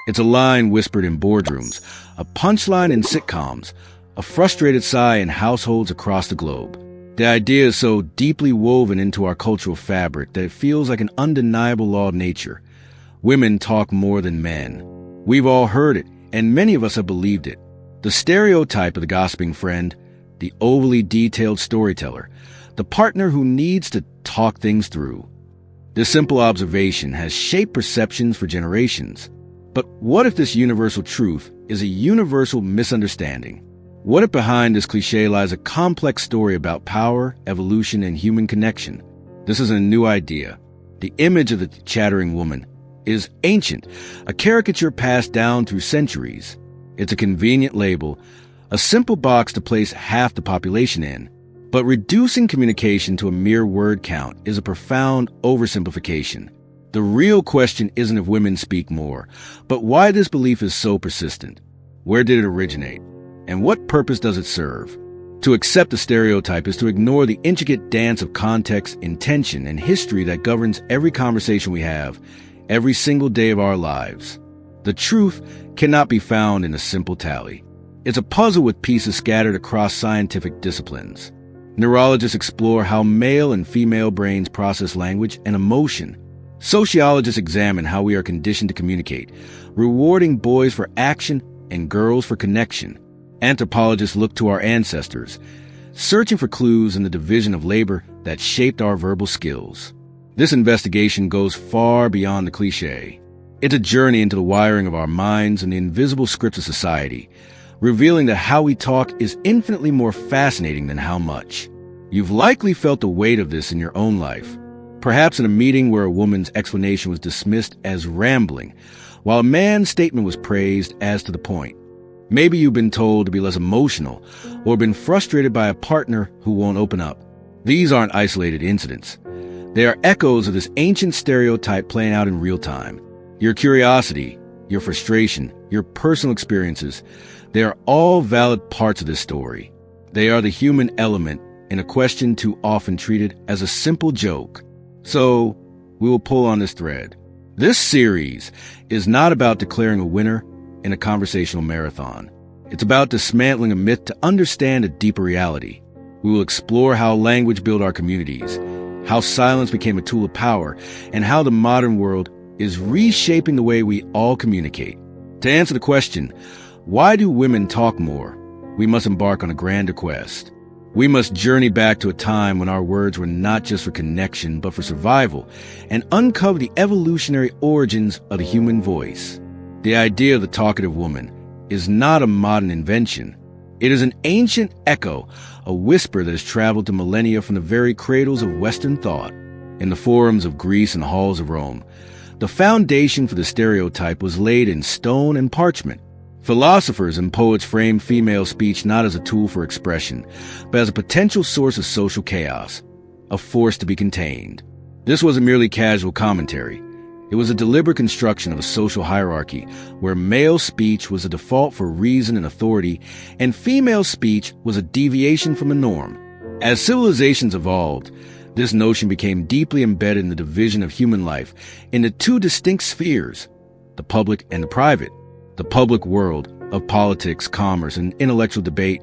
It's a line whispered in boardrooms, a punchline in sitcoms, a frustrated sigh in households across the globe. The idea is so deeply woven into our cultural fabric that it feels like an undeniable law of nature. Women talk more than men. We've all heard it, and many of us have believed it. The stereotype of the gossiping friend, the overly detailed storyteller, the partner who needs to talk things through. This simple observation has shaped perceptions for generations. But what if this universal truth is a universal misunderstanding? What if behind this cliché lies a complex story about power, evolution, and human connection? This isn't a new idea. The image of the chattering woman is ancient, a caricature passed down through centuries. It's a convenient label, a simple box to place half the population in. But reducing communication to a mere word count is a profound oversimplification. The real question isn't if women speak more, but why this belief is so persistent. Where did it originate? And what purpose does it serve? To accept the stereotype is to ignore the intricate dance of context, intention, and history that governs every conversation we have, every single day of our lives. The truth cannot be found in a simple tally. It's a puzzle with pieces scattered across scientific disciplines. Neurologists explore how male and female brains process language and emotion. Sociologists examine how we are conditioned to communicate, rewarding boys for action and girls for connection. Anthropologists look to our ancestors, searching for clues in the division of labor that shaped our verbal skills. This investigation goes far beyond the cliché. It's a journey into the wiring of our minds and the invisible scripts of society, revealing that how we talk is infinitely more fascinating than how much. You've likely felt the weight of this in your own life, perhaps in a meeting where a woman's explanation was dismissed as rambling, while a man's statement was praised as to the point. Maybe you've been told to be less emotional, or been frustrated by a partner who won't open up. These aren't isolated incidents. They are echoes of this ancient stereotype playing out in real time. Your curiosity, your frustration, your personal experiences, they are all valid parts of this story. They are the human element in a question too often treated as a simple joke. So, we will pull on this thread. This series is not about declaring a winner in a conversational marathon. It's about dismantling a myth to understand a deeper reality. We will explore how language built our communities, how silence became a tool of power, and how the modern world is reshaping the way we all communicate. To answer the question, why do women talk more? We must embark on a grander quest. We must journey back to a time when our words were not just for connection, but for survival, and uncover the evolutionary origins of the human voice. The idea of the talkative woman is not a modern invention. It is an ancient echo, a whisper that has traveled to millennia from the very cradles of Western thought. In the forums of Greece and the halls of Rome, the foundation for the stereotype was laid in stone and parchment. Philosophers and poets framed female speech not as a tool for expression, but as a potential source of social chaos, a force to be contained. This wasn't merely casual commentary. It was a deliberate construction of a social hierarchy where male speech was a default for reason and authority, and female speech was a deviation from the norm. As civilizations evolved, this notion became deeply embedded in the division of human life into two distinct spheres, the public and the private. The public world of politics, commerce, and intellectual debate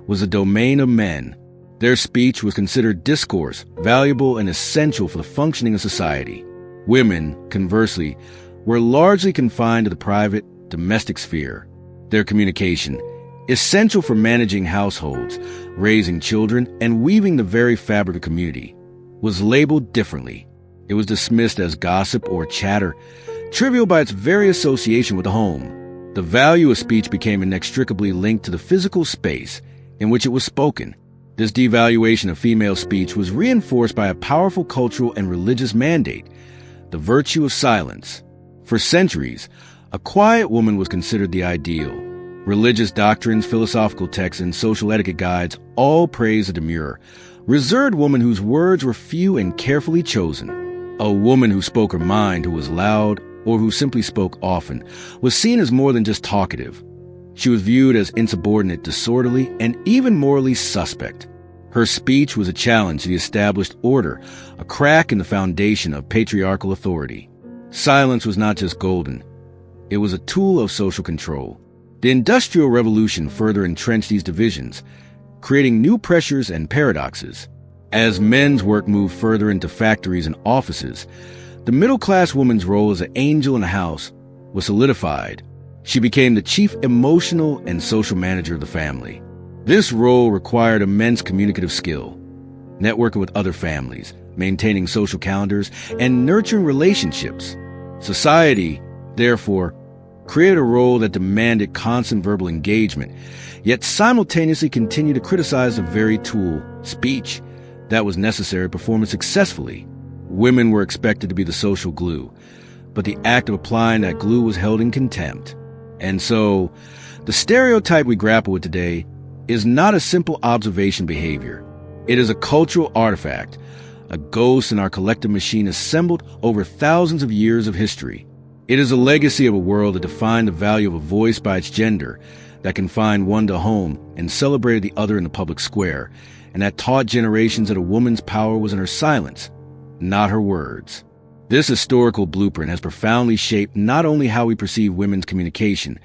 was a domain of men. Their speech was considered discourse, valuable and essential for the functioning of society. Women, conversely, were largely confined to the private, domestic sphere. Their communication, essential for managing households, raising children, and weaving the very fabric of community, was labeled differently. It was dismissed as gossip or chatter, trivial by its very association with the home. The value of speech became inextricably linked to the physical space in which it was spoken. This devaluation of female speech was reinforced by a powerful cultural and religious mandate, the virtue of silence. For centuries, a quiet woman was considered the ideal. Religious doctrines, philosophical texts, and social etiquette guides all praised a demure, reserved woman whose words were few and carefully chosen. A woman who spoke her mind, who was loud, or who simply spoke often, was seen as more than just talkative. She was viewed as insubordinate, disorderly, and even morally suspect. Her speech was a challenge to the established order, a crack in the foundation of patriarchal authority. Silence was not just golden. It was a tool of social control. The Industrial Revolution further entrenched these divisions, creating new pressures and paradoxes. As men's work moved further into factories and offices, the middle-class woman's role as an angel in the house was solidified. She became the chief emotional and social manager of the family. This role required immense communicative skill, networking with other families, maintaining social calendars, and nurturing relationships. Society, therefore, created a role that demanded constant verbal engagement, yet simultaneously continued to criticize the very tool, speech, that was necessary to perform it successfully. Women were expected to be the social glue, but the act of applying that glue was held in contempt. And so, the stereotype we grapple with today is not a simple observation behavior. It is a cultural artifact, a ghost in our collective machine assembled over thousands of years of history. It is a legacy of a world that defined the value of a voice by its gender, that confined one to home and celebrated the other in the public square, and that taught generations that a woman's power was in her silence, not her words. This historical blueprint has profoundly shaped not only how we perceive women's communication,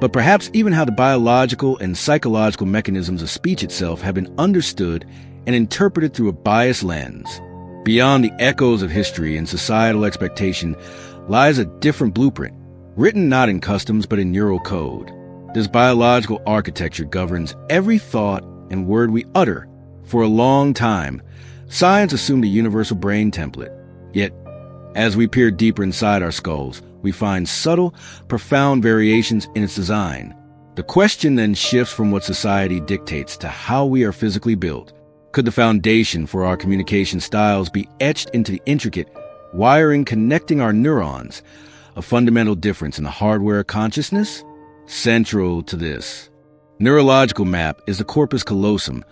but perhaps even how the biological and psychological mechanisms of speech itself have been understood and interpreted through a biased lens. Beyond the echoes of history and societal expectation lies a different blueprint, written not in customs but in neural code. This biological architecture governs every thought and word we utter. For a long time, science assumed a universal brain template. Yet, as we peer deeper inside our skulls, we find subtle, profound variations in its design. The question then shifts from what society dictates to how we are physically built. Could the foundation for our communication styles be etched into the intricate wiring connecting our neurons, a fundamental difference in the hardware of consciousness? Central to this neurological map is the corpus callosum,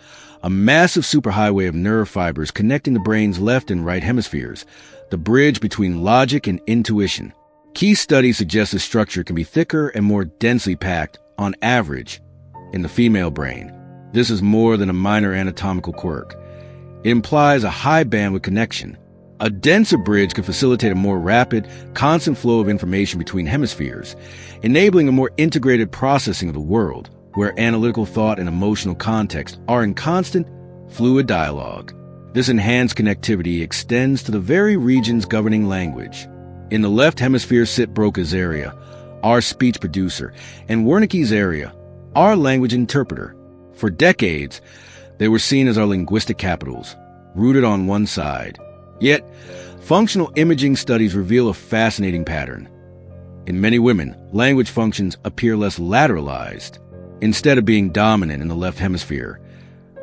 a massive superhighway of neurofibers connecting the brain's left and right hemispheres, the bridge between logic and intuition. Key studies suggest this structure can be thicker and more densely packed, on average, in the female brain. This is more than a minor anatomical quirk. It implies a high bandwidth connection. A denser bridge could facilitate a more rapid, constant flow of information between hemispheres, enabling a more integrated processing of the world, where analytical thought and emotional context are in constant, fluid dialogue. This enhanced connectivity extends to the very regions governing language. In the left hemisphere sit Broca's area, our speech producer, and Wernicke's area, our language interpreter. For decades, they were seen as our linguistic capitals, rooted on one side. Yet, functional imaging studies reveal a fascinating pattern. In many women, language functions appear less lateralized. Instead of being dominant in the left hemisphere,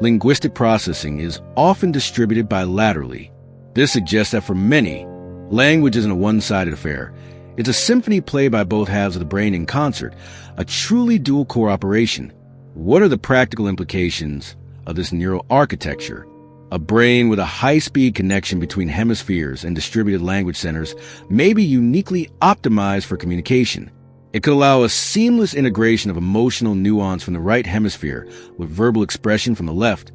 linguistic processing is often distributed bilaterally. This suggests that for many, language isn't a one-sided affair. It's a symphony played by both halves of the brain in concert, a truly dual-core operation. What are the practical implications of this neural architecture? A brain with a high-speed connection between hemispheres and distributed language centers may be uniquely optimized for communication. It could allow a seamless integration of emotional nuance from the right hemisphere with verbal expression from the left,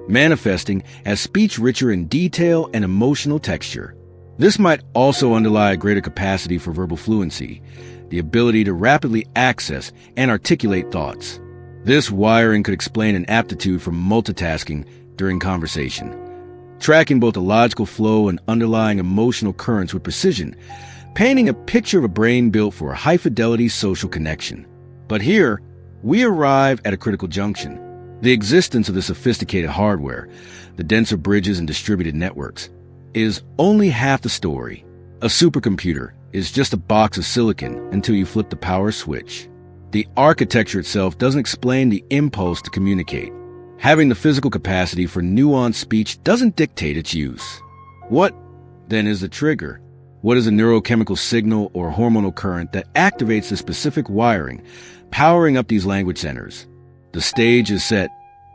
manifesting as speech richer in detail and emotional texture. This might also underlie a greater capacity for verbal fluency, the ability to rapidly access and articulate thoughts. This wiring could explain an aptitude for multitasking during conversation, tracking both the logical flow and underlying emotional currents with precision, painting a picture of a brain built for a high-fidelity social connection. But here, we arrive at a critical junction. The existence of the sophisticated hardware, the denser bridges and distributed networks, is only half the story. A supercomputer is just a box of silicon until you flip the power switch. The architecture itself doesn't explain the impulse to communicate. Having the physical capacity for nuanced speech doesn't dictate its use. What, then, is the trigger? What is a neurochemical signal or hormonal current that activates the specific wiring, powering up these language centers? The stage is set,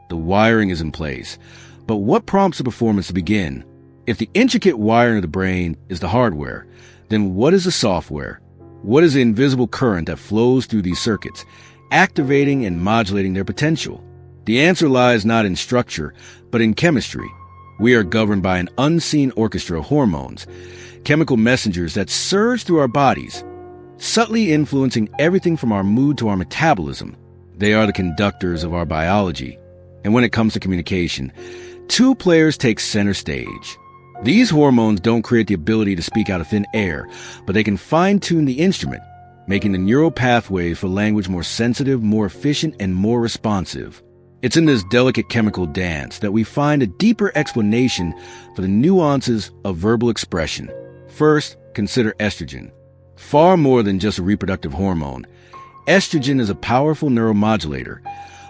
the wiring is in place, but what prompts the performance to begin? If the intricate wiring of the brain is the hardware, then what is the software? What is the invisible current that flows through these circuits, activating and modulating their potential? The answer lies not in structure, but in chemistry. We are governed by an unseen orchestra of hormones, chemical messengers that surge through our bodies, subtly influencing everything from our mood to our metabolism. They are the conductors of our biology. And when it comes to communication, two players take center stage. These hormones don't create the ability to speak out of thin air, but they can fine-tune the instrument, making the neural pathways for language more sensitive, more efficient, and more responsive. It's in this delicate chemical dance that we find a deeper explanation for the nuances of verbal expression. First, consider estrogen. Far more than just a reproductive hormone, estrogen is a powerful neuromodulator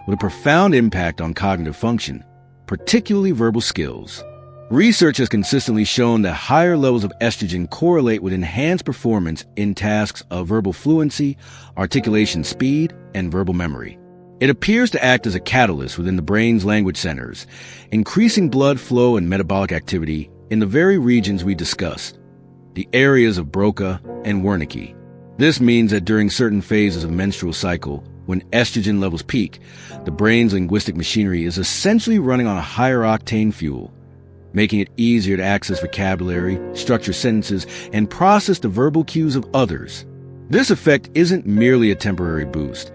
with a profound impact on cognitive function, particularly verbal skills. Research has consistently shown that higher levels of estrogen correlate with enhanced performance in tasks of verbal fluency, articulation speed, and verbal memory. It appears to act as a catalyst within the brain's language centers, increasing blood flow and metabolic activity in the very regions we discussed, the areas of Broca and Wernicke. This means that during certain phases of menstrual cycle, when estrogen levels peak, the brain's linguistic machinery is essentially running on a higher octane fuel, making it easier to access vocabulary, structure sentences, and process the verbal cues of others. This effect isn't merely a temporary boost.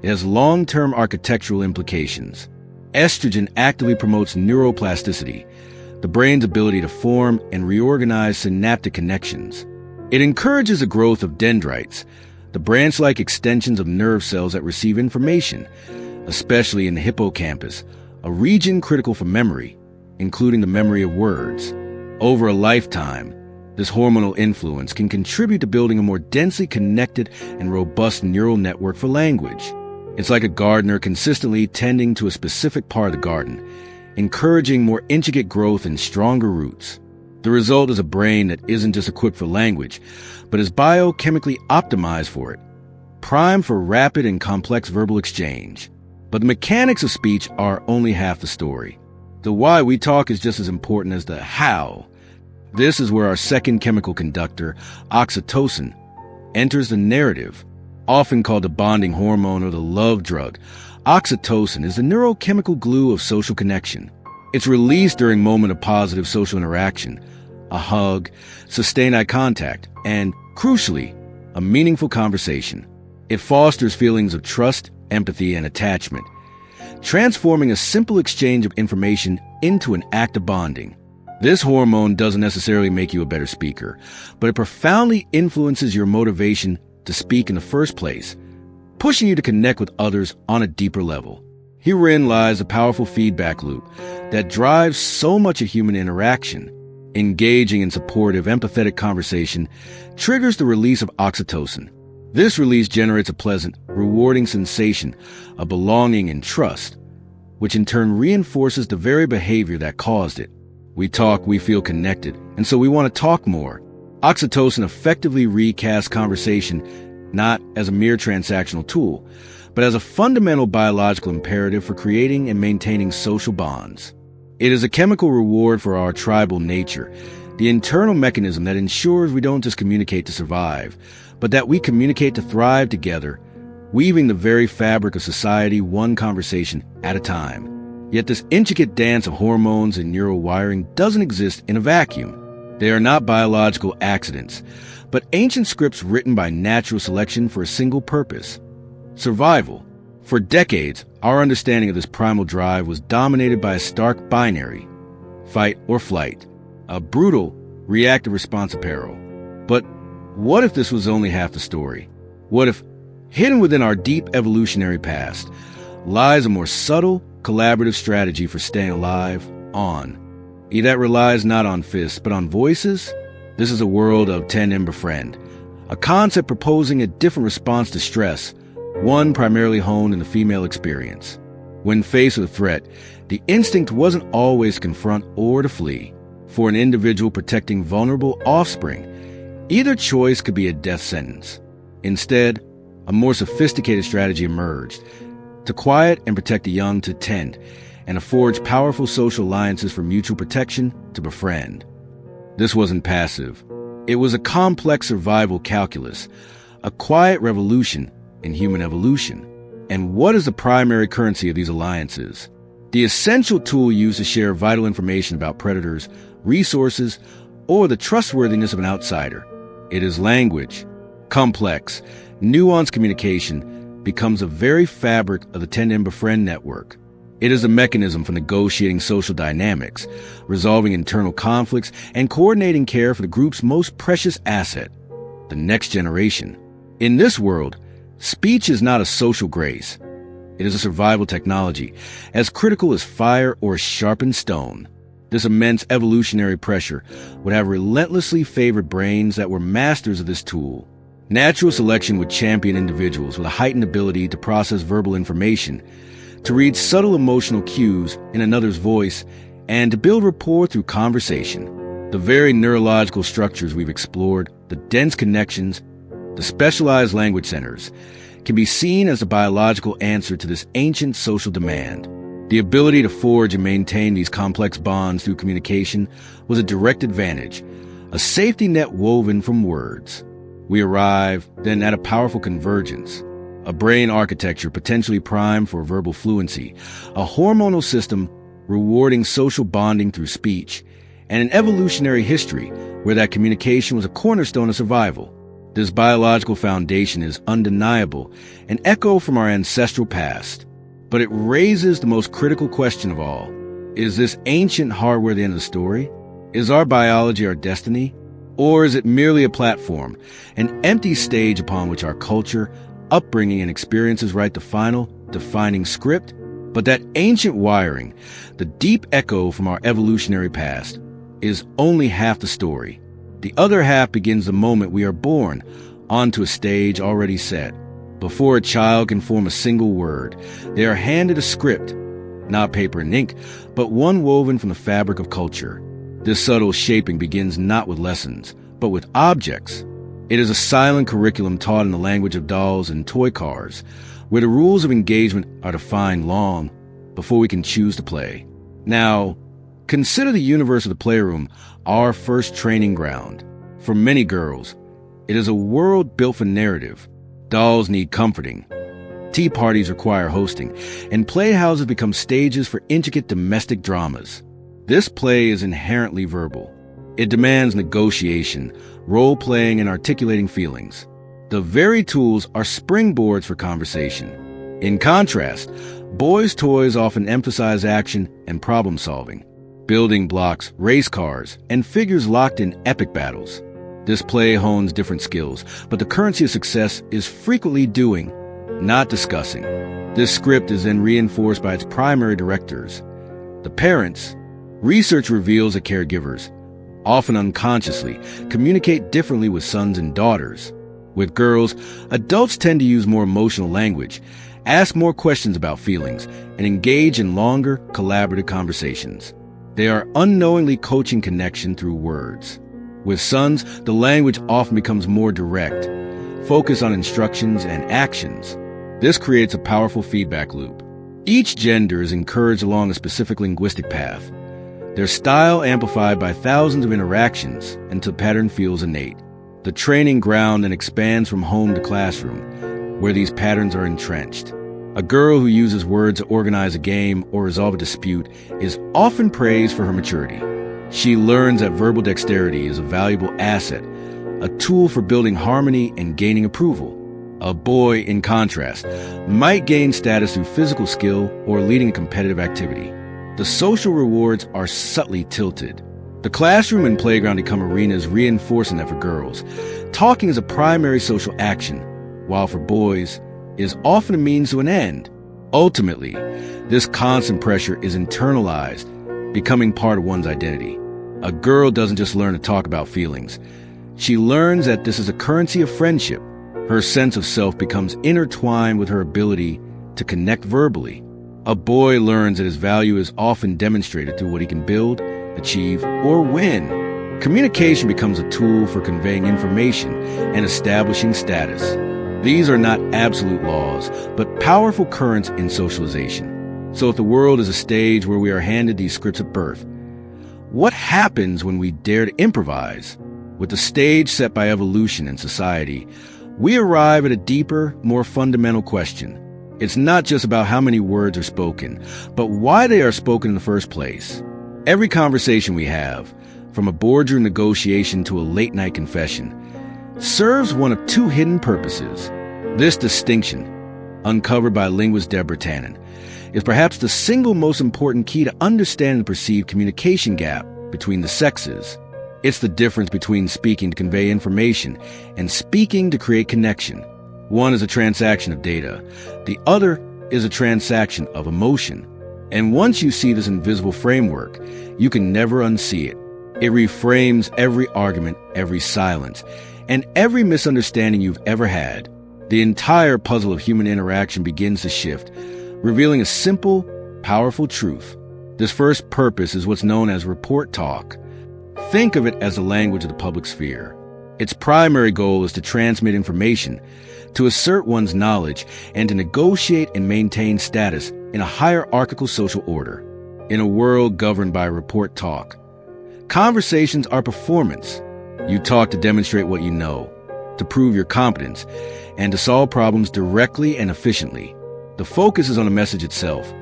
It has long-term architectural implications. Estrogen actively promotes neuroplasticity, the brain's ability to form and reorganize synaptic connections. It encourages the growth of dendrites, the branch-like extensions of nerve cells that receive information, especially in the hippocampus, a region critical for memory, including the memory of words. Over a lifetime, this hormonal influence can contribute to building a more densely connected and robust neural network for language. It's like a gardener consistently tending to a specific part of the garden, encouraging more intricate growth and stronger roots. The result is a brain that isn't just equipped for language, but is biochemically optimized for it, primed for rapid and complex verbal exchange. But the mechanics of speech are only half the story. The why we talk is just as important as the how. This is where our second chemical conductor, oxytocin, enters the narrative. Often called the bonding hormone or the love drug, oxytocin is the neurochemical glue of social connection. It's released during moments of positive social interaction, a hug, sustained eye contact, and, crucially, a meaningful conversation. It fosters feelings of trust, empathy, and attachment, transforming a simple exchange of information into an act of bonding. This hormone doesn't necessarily make you a better speaker, but it profoundly influences your motivation to speak in the first place, pushing you to connect with others on a deeper level. Herein lies a powerful feedback loop that drives so much of human interaction. Engaging in supportive, empathetic conversation triggers the release of oxytocin. This release generates a pleasant, rewarding sensation of belonging and trust, which in turn reinforces the very behavior that caused it. We talk, we feel connected, and so we want to talk more. Oxytocin effectively recasts conversation not as a mere transactional tool, but as a fundamental biological imperative for creating and maintaining social bonds. It is a chemical reward for our tribal nature, the internal mechanism that ensures we don't just communicate to survive, but that we communicate to thrive together, weaving the very fabric of society one conversation at a time. Yet this intricate dance of hormones and neural wiring doesn't exist in a vacuum. They are not biological accidents, but ancient scripts written by natural selection for a single purpose: survival. For decades, our understanding of this primal drive was dominated by a stark binary, fight or flight, a brutal, reactive response apparel. But what if this was only half the story? What if, hidden within our deep evolutionary past, lies a more subtle, collaborative strategy for staying alive on? That relies not on fists, but on voices? This is a world of tend and befriend, a concept proposing a different response to stress, one primarily honed in the female experience. When faced with a threat, the instinct wasn't always to confront or to flee. For an individual protecting vulnerable offspring, either choice could be a death sentence. Instead, a more sophisticated strategy emerged: to quiet and protect the young, to tend, and to forge powerful social alliances for mutual protection, to befriend. This wasn't passive. It was a complex survival calculus, a quiet revolution in human evolution. And what is the primary currency of these alliances? The essential tool used to share vital information about predators, resources, or the trustworthiness of an outsider. It is language. Complex, nuanced communication becomes a very fabric of the tend and befriend network. It is a mechanism for negotiating social dynamics, resolving internal conflicts, and coordinating care for the group's most precious asset, the next generation. In this world, speech is not a social grace. It is a survival technology, as critical as fire or sharpened stone. This immense evolutionary pressure would have relentlessly favored brains that were masters of this tool. Natural selection would champion individuals with a heightened ability to process verbal information, to read subtle emotional cues in another's voice, and to build rapport through conversation. The very neurological structures we've explored, the dense connections, the specialized language centers, can be seen as a biological answer to this ancient social demand. The ability to forge and maintain these complex bonds through communication was a direct advantage, a safety net woven from words. We arrive, then, at a powerful convergence, a brain architecture potentially primed for verbal fluency, a hormonal system rewarding social bonding through speech, and an evolutionary history where that communication was a cornerstone of survival. This biological foundation is undeniable, an echo from our ancestral past. But it raises the most critical question of all. Is this ancient hardware the end of the story? Is our biology our destiny? Or is it merely a platform, an empty stage upon which our culture, upbringing, and experiences write the final, defining script? But that ancient wiring, the deep echo from our evolutionary past, is only half the story. The other half begins the moment we are born, onto a stage already set. Before a child can form a single word, they are handed a script, not paper and ink, but one woven from the fabric of culture. This subtle shaping begins not with lessons, but with objects. It is a silent curriculum taught in the language of dolls and toy cars, where the rules of engagement are defined long before we can choose to play. Now, consider the universe of the playroom our first training ground. For many girls, it is a world built for narrative. Dolls need comforting. Tea parties require hosting, and playhouses become stages for intricate domestic dramas. This play is inherently verbal. It demands negotiation, role-playing, and articulating feelings. The very tools are springboards for conversation. In contrast, boys' toys often emphasize action and problem-solving, building blocks, race cars, and figures locked in epic battles. This play hones different skills, but the currency of success is frequently doing, not discussing. This script is then reinforced by its primary directors, the parents. Research reveals that caregivers, often unconsciously, communicate differently with sons and daughters. With girls, adults tend to use more emotional language, ask more questions about feelings, and engage in longer, collaborative conversations. They are unknowingly coaching connection through words. With sons, the language often becomes more direct, focused on instructions and actions. This creates a powerful feedback loop. Each gender is encouraged along a specific linguistic path, their style amplified by thousands of interactions until pattern feels innate. The training ground then expands from home to classroom, where these patterns are entrenched. A girl who uses words to organize a game or resolve a dispute is often praised for her maturity. She learns that verbal dexterity is a valuable asset, a tool for building harmony and gaining approval. A boy, in contrast, might gain status through physical skill or leading a competitive activity. The social rewards are subtly tilted. The classroom and playground become arenas reinforcing that for girls, talking is a primary social action, while for boys, it is often a means to an end. Ultimately, this constant pressure is internalized, becoming part of one's identity. A girl doesn't just learn to talk about feelings. She learns that this is a currency of friendship. Her sense of self becomes intertwined with her ability to connect verbally. A boy learns that his value is often demonstrated through what he can build, achieve, or win. Communication becomes a tool for conveying information and establishing status. These are not absolute laws, but powerful currents in socialization. So if the world is a stage where we are handed these scripts at birth, what happens when we dare to improvise? With the stage set by evolution and society, we arrive at a deeper, more fundamental question. It's not just about how many words are spoken, but why they are spoken in the first place. Every conversation we have, from a boardroom negotiation to a late-night confession, serves one of two hidden purposes. This distinction, uncovered by linguist Deborah Tannen, is perhaps the single most important key to understand the perceived communication gap between the sexes. It's the difference between speaking to convey information and speaking to create connection. One is a transaction of data. The other is a transaction of emotion. And once you see this invisible framework, you can never unsee it. It reframes every argument, every silence, and every misunderstanding you've ever had. The entire puzzle of human interaction begins to shift, revealing a simple, powerful truth. This first purpose is what's known as report talk. Think of it as the language of the public sphere. Its primary goal is to transmit information, to assert one's knowledge, and to negotiate and maintain status in a hierarchical social order. In a world governed by report talk, conversations are performance. You talk to demonstrate what you know, to prove your competence, and to solve problems directly and efficiently. The focus is on the message itself,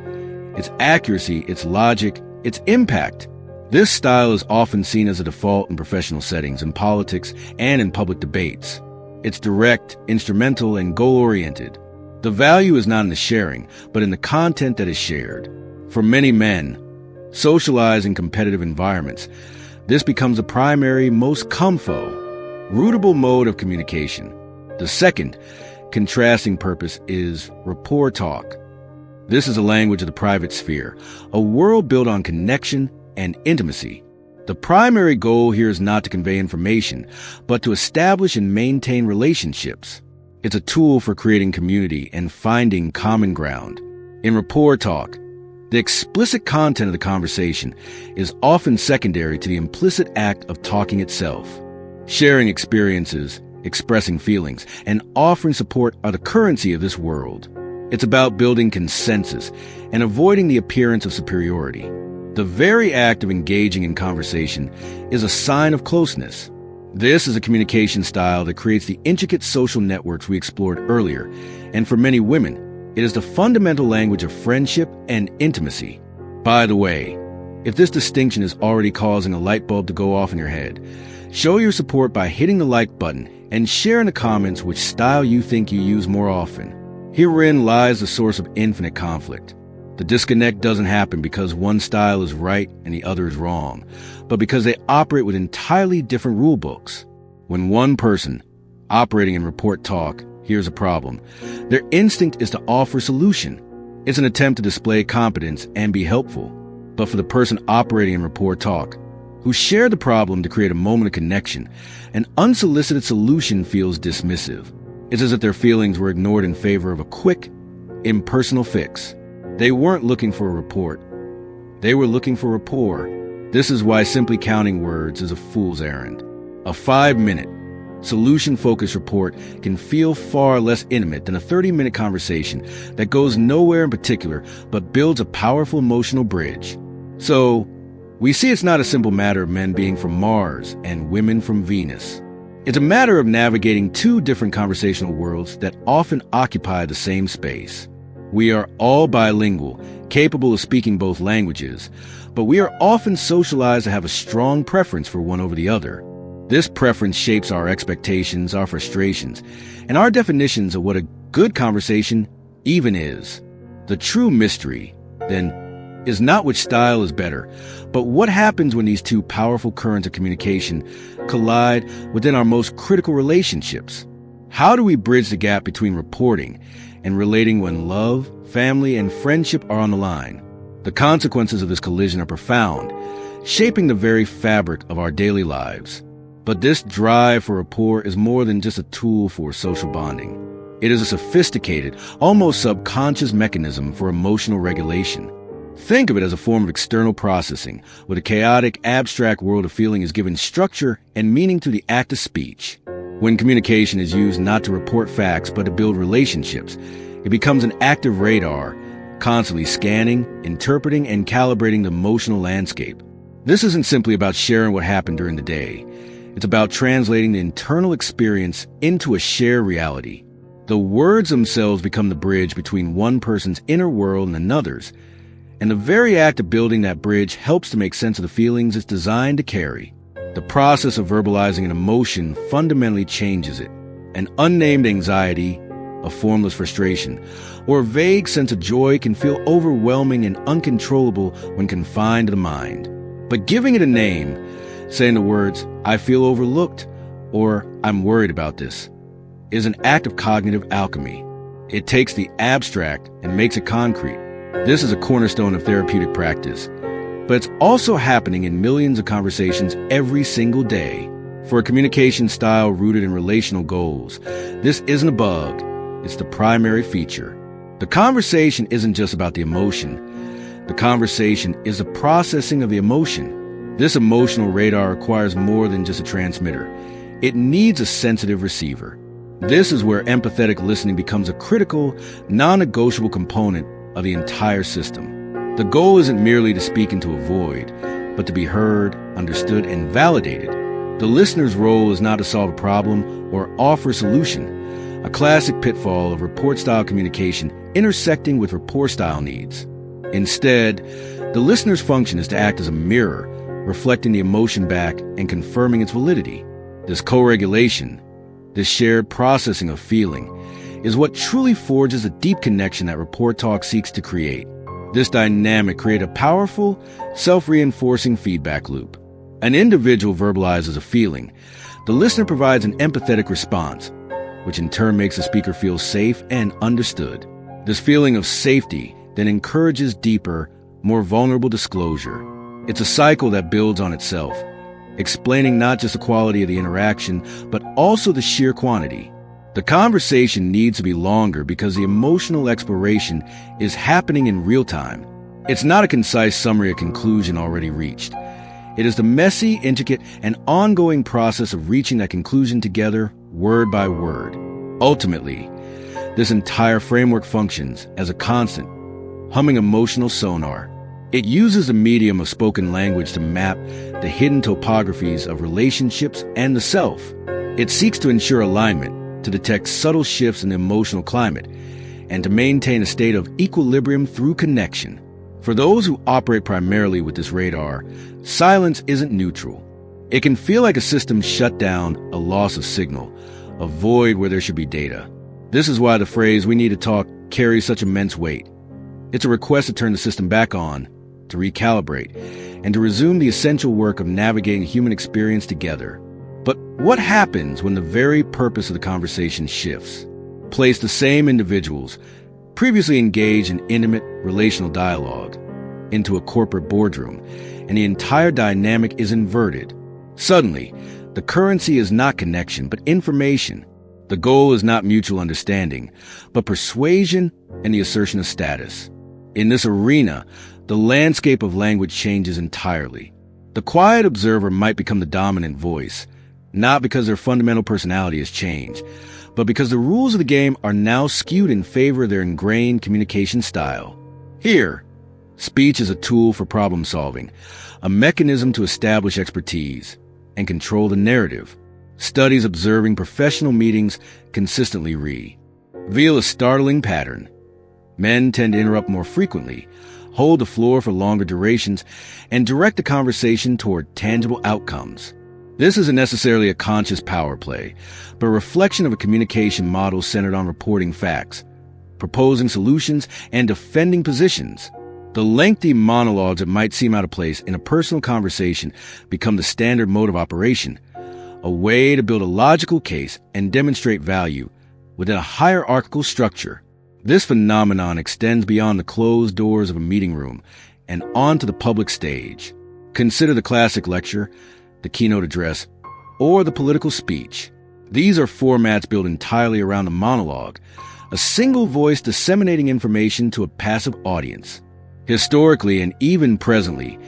its accuracy, its logic, its impact. This style is often seen as a default in professional settings, in politics, and in public debates. It's direct, instrumental, and goal-oriented. The value is not in the sharing, but in the content that is shared. For many men, socialized in competitive environments, this becomes a primary, most rootable mode of communication. The second, contrasting purpose is rapport talk. This is a language of the private sphere, a world built on connection and intimacy. The primary goal here is not to convey information, but to establish and maintain relationships. It's a tool for creating community and finding common ground. In rapport talk, the explicit content of the conversation is often secondary to the implicit act of talking itself. Sharing experiences, expressing feelings, and offering support are the currency of this world. It's about building consensus and avoiding the appearance of superiority. The very act of engaging in conversation is a sign of closeness. This is a communication style that creates the intricate social networks we explored earlier, and for many women, it is the fundamental language of friendship and intimacy. By the way, if this distinction is already causing a light bulb to go off in your head, show your support by hitting the like button and share in the comments which style you think you use more often. Herein lies the source of infinite conflict. The disconnect doesn't happen because one style is right and the other is wrong, but because they operate with entirely different rule books. When one person, operating in report talk, hears a problem, their instinct is to offer a solution. It's an attempt to display competence and be helpful. But for the person operating in rapport talk, who shared the problem to create a moment of connection, an unsolicited solution feels dismissive. It's as if their feelings were ignored in favor of a quick, impersonal fix. They weren't looking for a report. They were looking for rapport. This is why simply counting words is a fool's errand. A 5-minute, solution-focused report can feel far less intimate than a 30-minute conversation that goes nowhere in particular but builds a powerful emotional bridge. So, we see it's not a simple matter of men being from Mars and women from Venus. It's a matter of navigating two different conversational worlds that often occupy the same space. We are all bilingual, capable of speaking both languages, but we are often socialized to have a strong preference for one over the other. This preference shapes our expectations, our frustrations, and our definitions of what a good conversation even is. The true mystery, then, is not which style is better, but what happens when these two powerful currents of communication collide within our most critical relationships. How do we bridge the gap between reporting and relating when love, family, and friendship are on the line? The consequences of this collision are profound, shaping the very fabric of our daily lives. But this drive for rapport is more than just a tool for social bonding. It is a sophisticated, almost subconscious mechanism for emotional regulation. Think of it as a form of external processing, where the chaotic, abstract world of feeling is given structure and meaning through the act of speech. When communication is used not to report facts but to build relationships, it becomes an active radar, constantly scanning, interpreting, and calibrating the emotional landscape. This isn't simply about sharing what happened during the day. It's about translating the internal experience into a shared reality. The words themselves become the bridge between one person's inner world and another's, and the very act of building that bridge helps to make sense of the feelings it's designed to carry. The process of verbalizing an emotion fundamentally changes it. An unnamed anxiety, a formless frustration, or a vague sense of joy can feel overwhelming and uncontrollable when confined to the mind. But giving it a name, saying the words, "I feel overlooked," or "I'm worried about this," is an act of cognitive alchemy. It takes the abstract and makes it concrete. This is a cornerstone of therapeutic practice, but it's also happening in millions of conversations every single day. For a communication style rooted in relational goals, this isn't a bug, it's the primary feature. The conversation isn't just about the emotion. The conversation is the processing of the emotion. This emotional radar requires more than just a transmitter. It needs a sensitive receiver. This is where empathetic listening becomes a critical, non-negotiable component of the entire system. The goal isn't merely to speak into a void, but to be heard, understood, and validated. The listener's role is not to solve a problem or offer a solution, a classic pitfall of report-style communication intersecting with rapport-style needs. Instead, the listener's function is to act as a mirror, reflecting the emotion back and confirming its validity. This co-regulation, this shared processing of feeling, is what truly forges a deep connection that rapport talk seeks to create. This dynamic creates a powerful, self-reinforcing feedback loop. An individual verbalizes a feeling. The listener provides an empathetic response, which in turn makes the speaker feel safe and understood. This feeling of safety then encourages deeper, more vulnerable disclosure. It's a cycle that builds on itself, explaining not just the quality of the interaction, but also the sheer quantity. The conversation needs to be longer because the emotional exploration is happening in real time. It's not a concise summary of conclusion already reached. It is the messy, intricate, and ongoing process of reaching that conclusion together, word by word. Ultimately, this entire framework functions as a constant, humming emotional sonar. It uses the medium of spoken language to map the hidden topographies of relationships and the self. It seeks to ensure alignment, to detect subtle shifts in the emotional climate, and to maintain a state of equilibrium through connection. For those who operate primarily with this radar, silence isn't neutral. It can feel like a system shut down, a loss of signal, a void where there should be data. This is why the phrase "we need to talk" carries such immense weight. It's a request to turn the system back on, to recalibrate, and to resume the essential work of navigating human experience together. But what happens when the very purpose of the conversation shifts? Place the same individuals, previously engaged in intimate relational dialogue, into a corporate boardroom, and the entire dynamic is inverted. Suddenly, the currency is not connection, but information. The goal is not mutual understanding, but persuasion and the assertion of status. In this arena, the landscape of language changes entirely. The quiet observer might become the dominant voice, not because their fundamental personality has changed, but because the rules of the game are now skewed in favor of their ingrained communication style. Here, speech is a tool for problem solving, a mechanism to establish expertise and control the narrative. Studies observing professional meetings consistently reveal a startling pattern. Men tend to interrupt more frequently, hold the floor for longer durations, and direct the conversation toward tangible outcomes. This isn't necessarily a conscious power play, but a reflection of a communication model centered on reporting facts, proposing solutions, and defending positions. The lengthy monologues that might seem out of place in a personal conversation become the standard mode of operation, a way to build a logical case and demonstrate value within a hierarchical structure. This phenomenon extends beyond the closed doors of a meeting room and onto the public stage. Consider the classic lecture, the keynote address, or the political speech. These are formats built entirely around the monologue, a single voice disseminating information to a passive audience. Historically and even presently,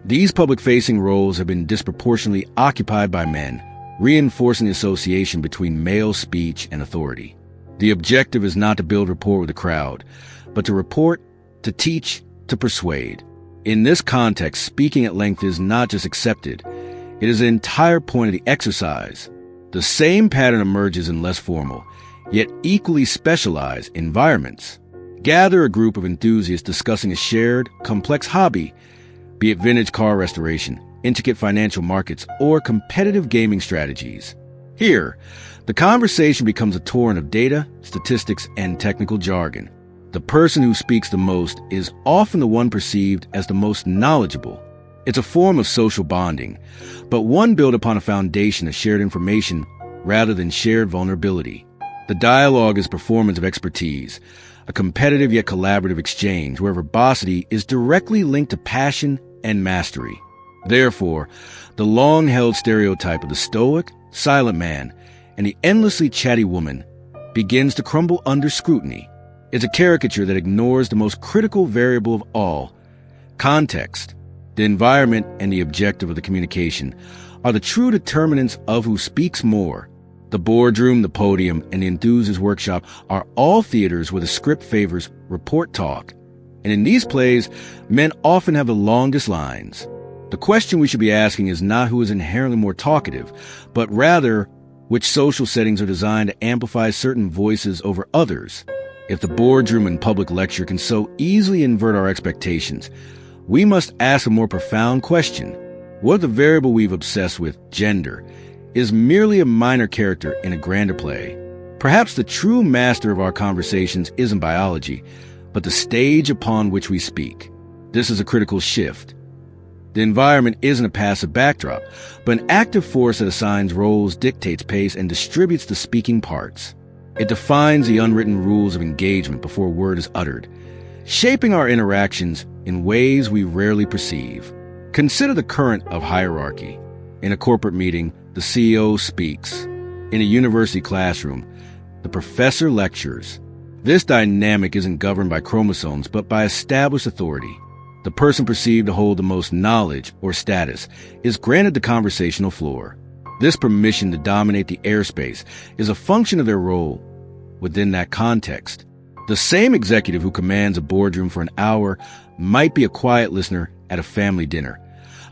these public-facing roles have been disproportionately occupied by men, reinforcing the association between male speech and authority. The objective is not to build rapport with the crowd, but to report, to teach, to persuade. In this context, speaking at length is not just accepted, it is the entire point of the exercise. The same pattern emerges in less formal, yet equally specialized environments. Gather a group of enthusiasts discussing a shared, complex hobby, be it vintage car restoration, intricate financial markets, or competitive gaming strategies. Here, the conversation becomes a torrent of data, statistics, and technical jargon. The person who speaks the most is often the one perceived as the most knowledgeable. It's a form of social bonding, but one built upon a foundation of shared information rather than shared vulnerability. The dialogue is a performance of expertise, a competitive yet collaborative exchange where verbosity is directly linked to passion and mastery. Therefore, the long-held stereotype of the stoic, silent man and the endlessly chatty woman begins to crumble under scrutiny. It's a caricature that ignores the most critical variable of all, context. The environment and the objective of the communication are the true determinants of who speaks more. The boardroom, the podium, and the enthusiast workshop are all theaters where the script favors report talk. And in these plays, men often have the longest lines. The question we should be asking is not who is inherently more talkative, but rather which social settings are designed to amplify certain voices over others. If the boardroom and public lecture can so easily invert our expectations, we must ask a more profound question. What if the variable we've obsessed with, gender, is merely a minor character in a grander play? Perhaps the true master of our conversations isn't biology, but the stage upon which we speak. This is a critical shift. The environment isn't a passive backdrop, but an active force that assigns roles, dictates pace, and distributes the speaking parts. It defines the unwritten rules of engagement before a word is uttered, shaping our interactions in ways we rarely perceive. Consider the current of hierarchy. In a corporate meeting, the CEO speaks. In a university classroom, the professor lectures. This dynamic isn't governed by chromosomes, but by established authority. The person perceived to hold the most knowledge or status is granted the conversational floor. This permission to dominate the airspace is a function of their role within that context. The same executive who commands a boardroom for an hour might be a quiet listener at a family dinner,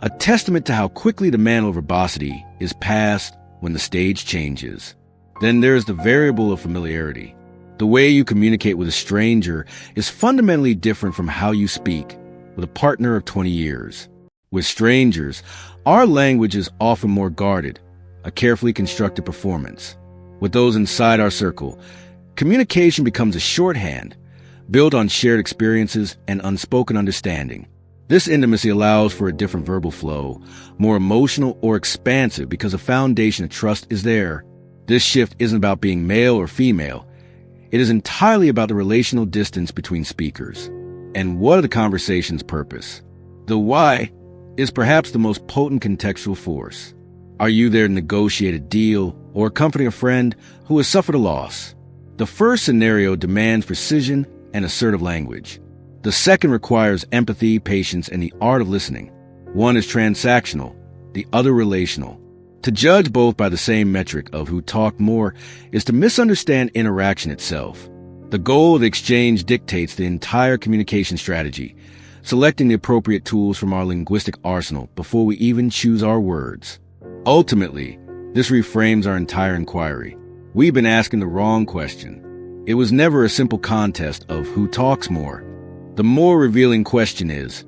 a testament to how quickly the mantle of verbosity is passed when the stage changes. Then there's the variable of familiarity. The way you communicate with a stranger is fundamentally different from how you speak with a partner of 20 years. With strangers, our language is often more guarded, a carefully constructed performance. With those inside our circle, communication becomes a shorthand, built on shared experiences and unspoken understanding. This intimacy allows for a different verbal flow, more emotional or expansive because a foundation of trust is there. This shift isn't about being male or female. It is entirely about the relational distance between speakers. And what are the conversation's purpose? The why is perhaps the most potent contextual force. Are you there to negotiate a deal or comforting a friend who has suffered a loss? The first scenario demands precision and assertive language. The second requires empathy, patience, and the art of listening. One is transactional, the other relational. To judge both by the same metric of who talked more is to misunderstand interaction itself. The goal of the exchange dictates the entire communication strategy, selecting the appropriate tools from our linguistic arsenal before we even choose our words. Ultimately, this reframes our entire inquiry. We've been asking the wrong question. It was never a simple contest of who talks more. The more revealing question is,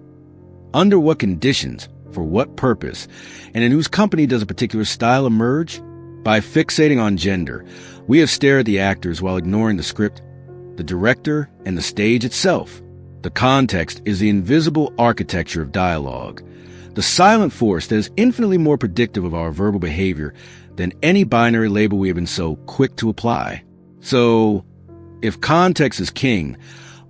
under what conditions, for what purpose, and in whose company does a particular style emerge? By fixating on gender, we have stared at the actors while ignoring the script, the director, and the stage itself. The context is the invisible architecture of dialogue, the silent force that is infinitely more predictive of our verbal behavior than any binary label we have been so quick to apply. So, if context is king,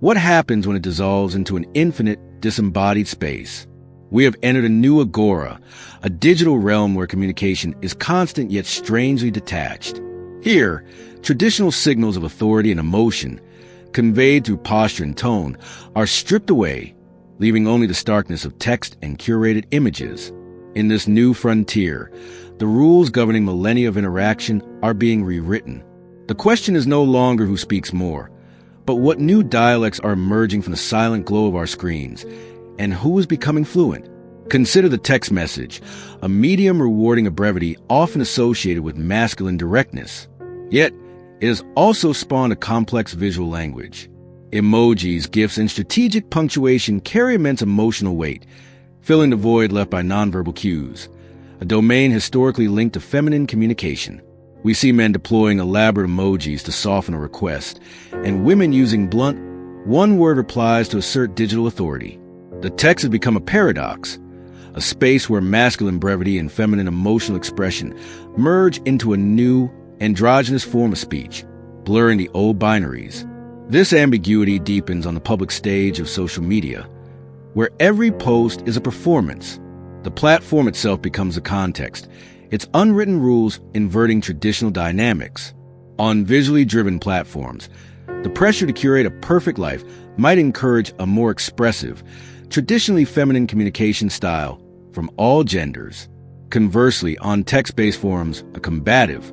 what happens when it dissolves into an infinite, disembodied space? We have entered a new agora, a digital realm where communication is constant yet strangely detached. Here, traditional signals of authority and emotion, conveyed through posture and tone, are stripped away, leaving only the starkness of text and curated images. In this new frontier, the rules governing millennia of interaction are being rewritten. The question is no longer who speaks more, but what new dialects are emerging from the silent glow of our screens, and who is becoming fluent. Consider the text message, a medium rewarding a brevity often associated with masculine directness. Yet, it has also spawned a complex visual language. Emojis, GIFs, and strategic punctuation carry immense emotional weight, filling the void left by nonverbal cues, a domain historically linked to feminine communication. We see men deploying elaborate emojis to soften a request, and women using blunt, one-word replies to assert digital authority. The text has become a paradox, a space where masculine brevity and feminine emotional expression merge into a new, androgynous form of speech, blurring the old binaries. This ambiguity deepens on the public stage of social media, where every post is a performance. The platform itself becomes a context, its unwritten rules inverting traditional dynamics. On visually driven platforms, the pressure to curate a perfect life might encourage a more expressive, traditionally feminine communication style from all genders. Conversely, on text-based forums, a combative,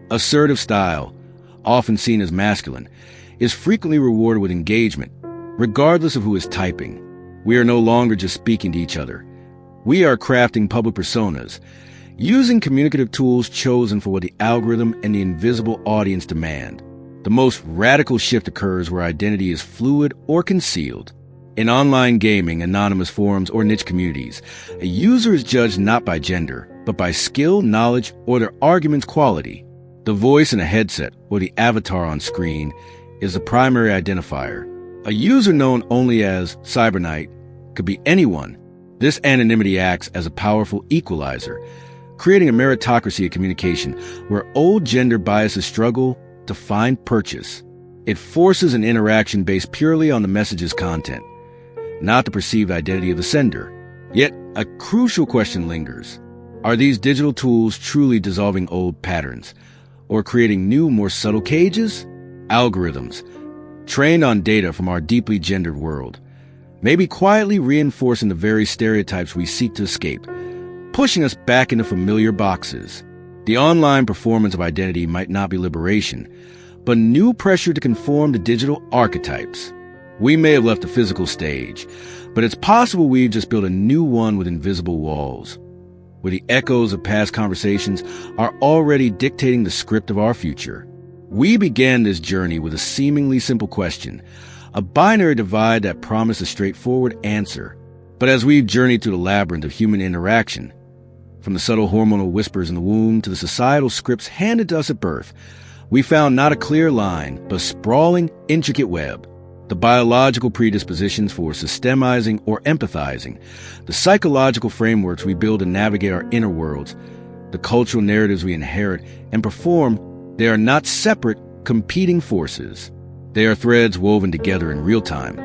assertive style, often seen as masculine, is frequently rewarded with engagement, regardless of who is typing. We are no longer just speaking to each other. We are crafting public personas, using communicative tools chosen for what the algorithm and the invisible audience demand. The most radical shift occurs where identity is fluid or concealed. In online gaming, anonymous forums, or niche communities, a user is judged not by gender, but by skill, knowledge, or their argument's quality. The voice in a headset or the avatar on screen is the primary identifier. A user known only as Cyberknight could be anyone. This anonymity acts as a powerful equalizer, creating a meritocracy of communication where old gender biases struggle to find purchase. It forces an interaction based purely on the message's content, not the perceived identity of the sender. Yet, a crucial question lingers. Are these digital tools truly dissolving old patterns, or creating new, more subtle cages? Algorithms, trained on data from our deeply gendered world, may be quietly reinforcing the very stereotypes we seek to escape, pushing us back into familiar boxes. The online performance of identity might not be liberation, but new pressure to conform to digital archetypes. We may have left the physical stage, but it's possible we've just built a new one with invisible walls, where the echoes of past conversations are already dictating the script of our future. We began this journey with a seemingly simple question, a binary divide that promised a straightforward answer. But as we've journeyed through the labyrinth of human interaction, from the subtle hormonal whispers in the womb to the societal scripts handed to us at birth, we found not a clear line, but a sprawling, intricate web. The biological predispositions for systemizing or empathizing, the psychological frameworks we build to navigate our inner worlds, the cultural narratives we inherit and perform, they are not separate, competing forces. They are threads woven together in real time,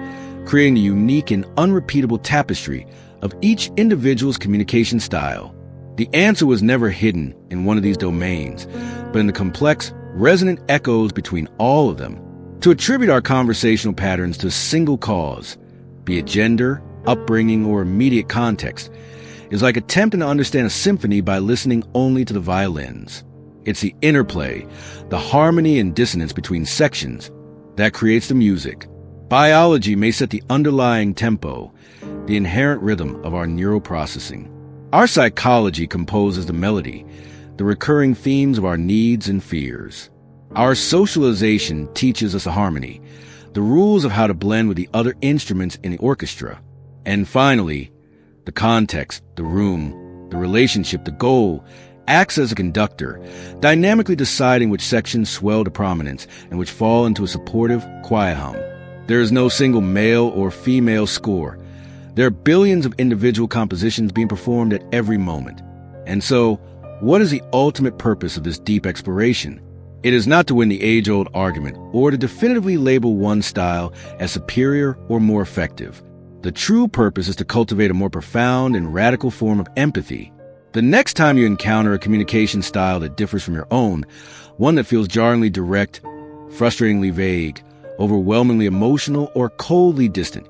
creating a unique and unrepeatable tapestry of each individual's communication style. The answer was never hidden in one of these domains, but in the complex, resonant echoes between all of them. To attribute our conversational patterns to a single cause, be it gender, upbringing, or immediate context, is like attempting to understand a symphony by listening only to the violins. It's the interplay, the harmony and dissonance between sections, that creates the music. Biology may set the underlying tempo, the inherent rhythm of our neural processing. Our psychology composes the melody, the recurring themes of our needs and fears. Our socialization teaches us the harmony, the rules of how to blend with the other instruments in the orchestra. And finally, the context, the room, the relationship, the goal, acts as a conductor, dynamically deciding which sections swell to prominence and which fall into a supportive, quiet hum. There is no single male or female score. There are billions of individual compositions being performed at every moment. And so, what is the ultimate purpose of this deep exploration? It is not to win the age-old argument or to definitively label one style as superior or more effective. The true purpose is to cultivate a more profound and radical form of empathy. The next time you encounter a communication style that differs from your own, one that feels jarringly direct, frustratingly vague, overwhelmingly emotional, or coldly distant,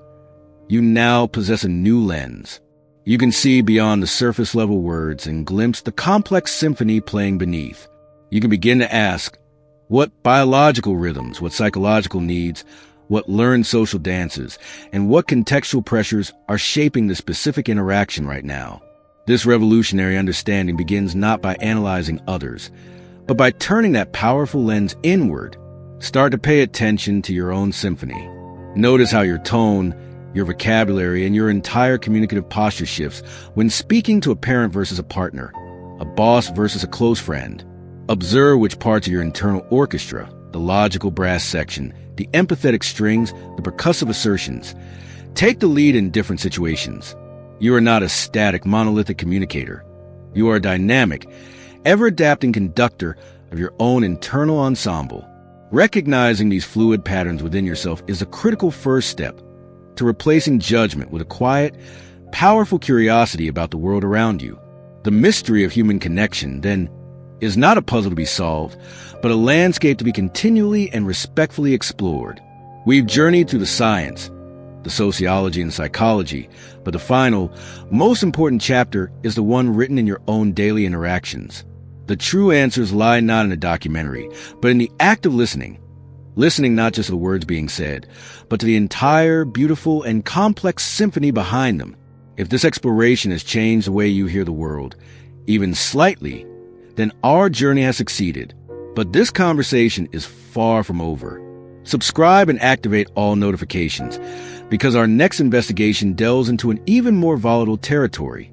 you now possess a new lens. You can see beyond the surface-level words and glimpse the complex symphony playing beneath. You can begin to ask, what biological rhythms, what psychological needs, what learned social dances, and what contextual pressures are shaping the specific interaction right now? This revolutionary understanding begins not by analyzing others, but by turning that powerful lens inward. Start to pay attention to your own symphony. Notice how your tone, Your vocabulary and your entire communicative posture shifts when speaking to a parent versus a partner, a boss versus a close friend. Observe which parts of your internal orchestra, the logical brass section, the empathetic strings, the percussive assertions, take the lead in different situations. You are not a static, monolithic communicator. You are a dynamic, ever-adapting conductor of your own internal ensemble. Recognizing these fluid patterns within yourself is a critical first step to replacing judgment with a quiet, powerful curiosity about the world around you. The mystery of human connection, then, is not a puzzle to be solved, but a landscape to be continually and respectfully explored. We've journeyed through the science, the sociology and psychology, but the final, most important chapter is the one written in your own daily interactions. The true answers lie not in a documentary, but in the act of listening. Listening not just to the words being said, but to the entire, beautiful, and complex symphony behind them. If this exploration has changed the way you hear the world, even slightly, then our journey has succeeded. But this conversation is far from over. Subscribe and activate all notifications, because our next investigation delves into an even more volatile territory,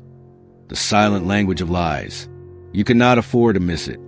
the silent language of lies. You cannot afford to miss it.